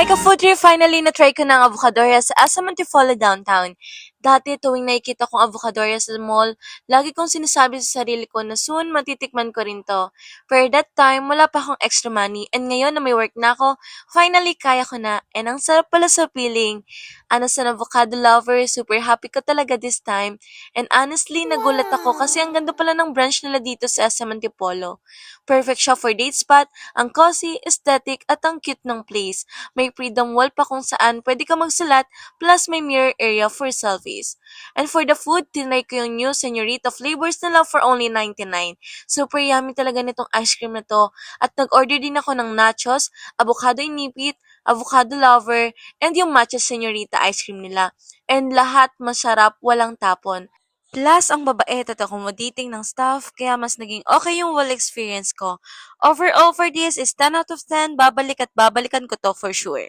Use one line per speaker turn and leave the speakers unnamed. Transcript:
Hi ka-foodie! Finally, na-try ko ng avocadorya sa Asa Montefollo downtown. Dati tuwing nakikita kong avocadorya sa mall, lagi kong sinasabi sa sarili ko na soon matitikman ko rin to. Pero that time, wala pa akong extra money and ngayon na may work na ako, finally kaya ko na. And ang sarap pala sa feeling. Ano sa avocado lover, super happy ko talaga this time. And honestly, nagulat ako kasi ang ganda pala ng branch nila dito sa Asa Montefollo. Perfect siya for date spot, ang cozy, aesthetic at ang cute ng place. May freedom wall pa kung saan pwede ka magsulat plus may mirror area for selfies. And for the food, tinry ko yung new Senorita flavors nila for only 99. Super yummy talaga nitong ice cream na to. At nag-order din ako ng nachos, avocado inipit, avocado lover, and yung matcha Senorita ice cream nila. And lahat masarap, walang tapon. Plus, ang babait at accommodating ng staff, kaya mas naging okay yung whole experience ko. Overall for this is 10 out of 10, babalik at babalikan ko to for sure.